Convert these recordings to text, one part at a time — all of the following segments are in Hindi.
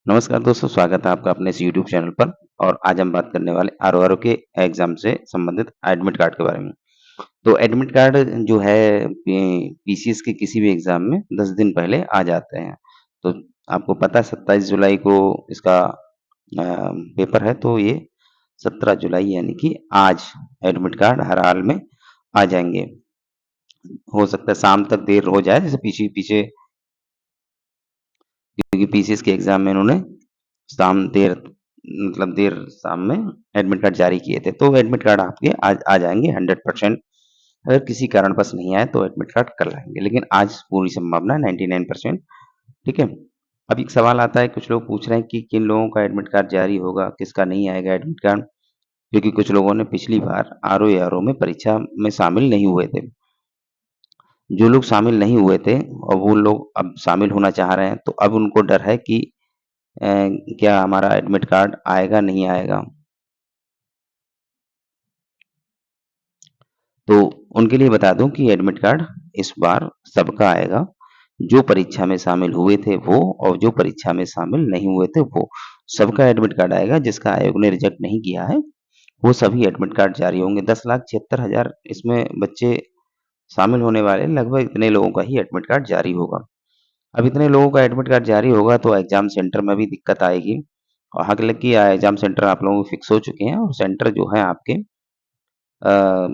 नमस्कार दोस्तों, स्वागत है आपका अपने इस यूट्यूब चैनल पर। और आज हम बात करने वाले आरओआर के एग्जाम से संबंधित एडमिट कार्ड के बारे में। तो एडमिट कार्ड जो है पीसीएस के किसी भी एग्जाम में 10 दिन पहले आ जाते हैं। तो आपको पता है 27 जुलाई को इसका पेपर है, तो ये 17 जुलाई यानी कि आज एडमिट कार्ड हर हाल में आ जाएंगे। हो सकता है शाम तक देर हो जाए, जैसे पीछे पीछे, क्योंकि पीसीएस के एग्जाम में इन्होंने शाम देर मतलब देर शाम में एडमिट कार्ड जारी किए थे। तो एडमिट कार्ड आपके आज आ जाएँगे 100%। अगर किसी कारणवश नहीं आए तो एडमिट कार्ड कल आएँगे, लेकिन आज पूरी संभावना है 99%। ठीक है? अब एक सवाल आता है, कुछ लोग पूछ रहे हैं कि किन लोगों का एडमिट कार्ड जारी होगा, किसका नहीं आएगा एडमिट कार्ड? क्योंकि कुछ लोगों ने पिछली बार आरओ में परीक्षा में शामिल नहीं हुए थे। जो लोग शामिल नहीं हुए थे और वो लोग अब शामिल होना चाह रहे हैं, तो अब उनको डर है कि अ, क्या हमारा एडमिट कार्ड आएगा, नहीं आएगा? तो उनके लिए बता दूँ कि एडमिट कार्ड इस बार सबका आएगा। जो परीक्षा में शामिल हुए थे वो, और जो परीक्षा में शामिल नहीं हुए थे वो, सबका एडमिट कार्ड आएगा। जिसका आयोग ने रिजेक्ट नहीं किया है, वो सभी एडमिट कार्ड जारी होंगे। 10,76,000 इसमें बच्चे शामिल होने वाले हैं, लगभग इतने लोगों का ही एडमिट कार्ड जारी होगा। अब इतने लोगों का एडमिट कार्ड जारी होगा तो एग्ज़ाम सेंटर में भी दिक्कत आएगी। और हालाँकि एग्ज़ाम सेंटर आप लोगों को फिक्स हो चुके हैं, और सेंटर जो है आपके अ,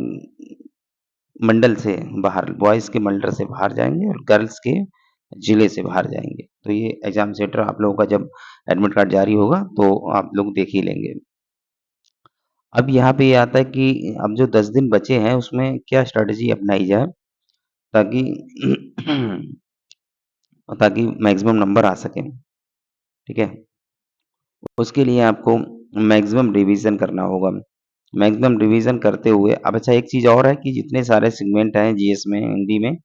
मंडल से बाहर, बॉयज़ के मंडल से बाहर जाएँगे और गर्ल्स के जिले से बाहर जाएँगे। तो ये एग्ज़ाम सेंटर आप लोगों का जब एडमिट कार्ड जारी होगा तो आप लोग देख ही लेंगे। अब यहाँ पे ये आता है कि अब जो 10 दिन बचे हैं उसमें क्या स्ट्रैटेजी अपनाई जाए, ताकि ताकि मैक्सिमम नंबर आ सकें, ठीक है? उसके लिए आपको मैक्सिमम रिवीज़न करना होगा। मैक्सिमम रिवीज़न करते हुए अब अच्छा, एक चीज़ और है कि जितने सारे सेगमेंट हैं जीएस में, हिंदी में,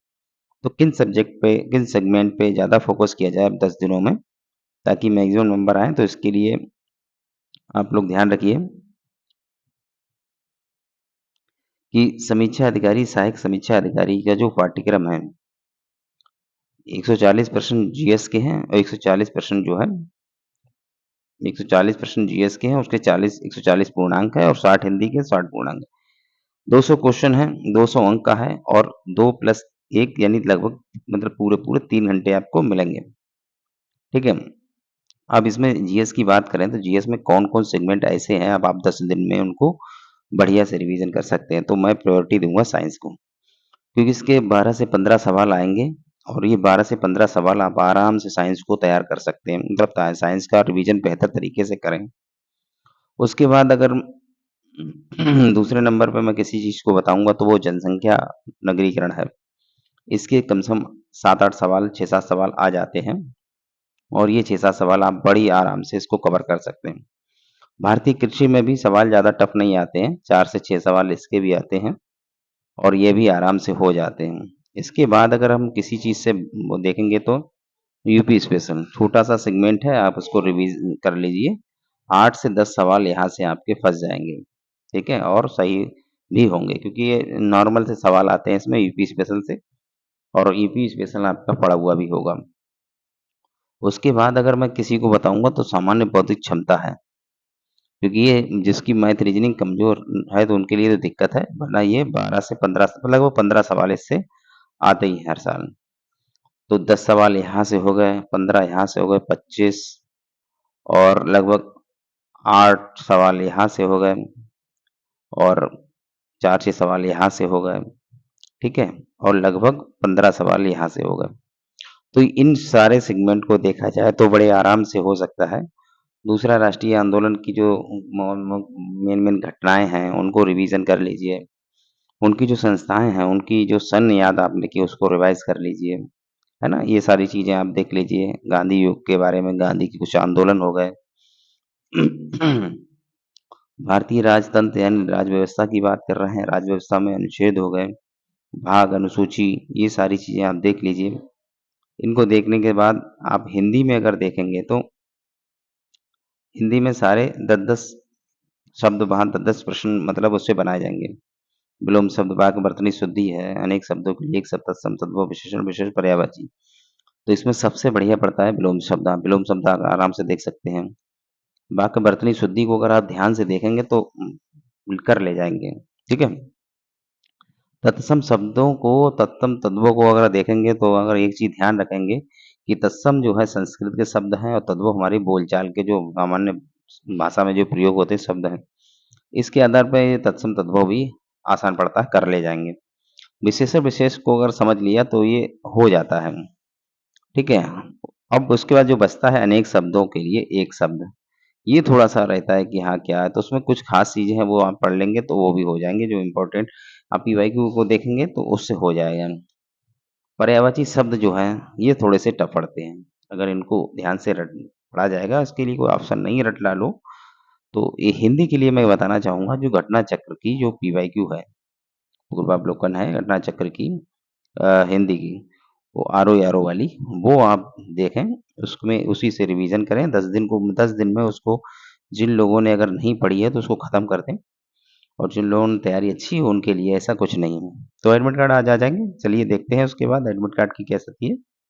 तो किन सब्जेक्ट पे, किन सेगमेंट पे ज़्यादा फ़ोकस किया जाए अब 10 दिनों में, ताकि मैक्सिमम नंबर आएँ। तो इसके लिए आप लोग ध्यान रखिए कि समीक्षा अधिकारी, सहायक समीक्षा अधिकारी का जो पाठ्यक्रम है, 140% जीएस के हैं और 140% जो है 140% जीएस के हैं, उसके 140 पूर्णांक है और 60 हिंदी के, 60 पूर्णांक। 200 क्वेश्चन है, 200 अंक का है, और 2 प्लस 1 यानी लगभग मतलब पूरे-पूरे 3 घंटे आपको मिलेंगे। ठीक है? अब इसमें जीएस की बात करें तो जीएस में कौन-कौन सेगमेंट ऐसे हैं, अब आप 10 दिन में उनको बढ़िया से रिवीजन कर सकते हैं। तो मैं प्रायोरिटी दूँगा साइंस को, क्योंकि इसके 12 से 15 सवाल आएँगे, और ये 12 से 15 सवाल आप आराम से साइंस को तैयार कर सकते हैं। मतलब साइंस का रिवीजन बेहतर तरीके से करें। उसके बाद अगर दूसरे नंबर पे मैं किसी चीज़ को बताऊँगा तो वो जनसंख्या नगरीकरण है। इसके कम से कम 7-8 सवाल, 6-7 सवाल आ जाते हैं, और ये 6-7 सवाल आप बड़ी आराम से इसको कवर कर सकते हैं। भारतीय कृषि में भी सवाल ज़्यादा टफ नहीं आते हैं, 4 से 6 सवाल इसके भी आते हैं, और ये भी आराम से हो जाते हैं। इसके बाद अगर हम किसी चीज़ से वो देखेंगे तो यूपी स्पेशल छोटा-सा सेगमेंट है, आप उसको रिवीज़ कर लीजिए। 8 से 10 सवाल यहाँ से आपके फँस जाएँगे, ठीक है? और सही भी होंगे, क्योंकि ये नॉर्मल से सवाल आते हैं इसमें यूपी स्पेशल से, और यूपी स्पेशल आपका पढ़ा हुआ भी होगा। उसके बाद अगर मैं किसी को बताऊँगा तो सामान्य बौद्धिक क्षमता है, क्योंकि ये जिसकी मैथ रीज़निंग कमज़ोर है तो उनके लिए तो दिक्कत है, वरना ये 12 से 15 लगभग 15 सवाल इससे आते ही हैं हर साल। तो 10 सवाल यहाँ से हो गए, 15 यहाँ से हो गए, 25, और लगभग 8 सवाल यहाँ से हो गए, और 4-6 सवाल यहाँ से हो गए, ठीक है? और लगभग 15 सवाल यहाँ से हो गए। तो इन सारे सेगमेंट को देखा जाए तो बड़े आराम से हो सकता है। दूसरा, राष्ट्रीय आंदोलन की जो मेन-मेन घटनाएँ हैं, उनको रिवीज़न कर लीजिए। उनकी जो संस्थाएँ हैं, उनकी जो सन याद आपने की उसको रिवाइज़ कर लीजिए, है ना? ये सारी चीज़ें आप देख लीजिए। गांधी युग के बारे में, गांधी के कुछ आंदोलन हो गए। भारतीय राजतंत्र यानी राज व्यवस्था की बात कर रहे हैं, राज व्यवस्था में अनुच्छेद हो गए, भाग, अनुसूची, ये सारी चीज़ें आप देख लीजिए। इनको देखने के बाद आप हिंदी में अगर देखेंगे तो हिंदी में सारे 10-10 शब्द, वहाँ 10-10 प्रश्न मतलब उससे बनाए जाएँगे। विलोम शब्द, वाक्य, वर्तनी शुद्धि है, अनेक शब्दों के लिए एक शब्द, तत्सम, तद्भव, विशेषण, विशेष, पर्यायवाची। तो इसमें सबसे बढ़िया पड़ता है विलोम शब्द। आप विलोम शब्द आराम से देख सकते हैं। वाक्य बर्तनी शुद्धि को अगर आप ध्यान से देखेंगे तो कर ले जाएँगे, ठीक है? तत्सम शब्दों को, तत्सम तद्भवों को अगर देखेंगे तो अगर एक चीज़ ध्यान रखेंगे कि तत्सम जो है संस्कृत के शब्द हैं और तद्भव हमारी बोलचाल के जो सामान्य भाषा में जो प्रयोग होते हैं शब्द हैं। इसके आधार पे ये तत्सम तद्भव भी आसान पड़ता है, कर ले जाएँगे। विशेषण विशेष को अगर समझ लिया तो ये हो जाता है, ठीक है? अब उसके बाद जो बचता है अनेक शब्दों के लिए एक शब्द, ये थोड़ा-सा रहता है कि हाँ, क्या है? तो उसमें कुछ ख़ास चीज़ें हैं वो आप पढ़ लेंगे तो वो भी हो जाएँगे जो इम्पोर्टेंट आप पीवाईक्यू को देखेंगे तो उससे हो जाएगा। पर्यायवाची शब्द जो हैं, ये थोड़े से टफ पड़ते हैं। अगर इनको ध्यान से रट पढ़ा जाएगा, इसके लिए कोई ऑप्शन नहीं रट डालो, तो ये हिंदी के लिए मैं बताना चाहूँगा जो घटना चक्र की जो पीवाईक्यू है, पूर्वावलोकन है घटना चक्र की हिंदी की, वो आर-ओ-आर-ओ वाली, वो आप देखें, उसमें उसी से रिवीज़न करें 10 दिन में उसको जिन लोगों ने अगर नहीं पढ़ी है तो उसको ख़त्म कर दें और जिन लोगों ने तैयारी अच्छी है उनके लिए ऐसा कुछ नहीं है। तो एडमिट कार्ड आज आ जाएँगे? चलिए देखते हैं उसके बाद एडमिट कार्ड की क्या स्थिति है।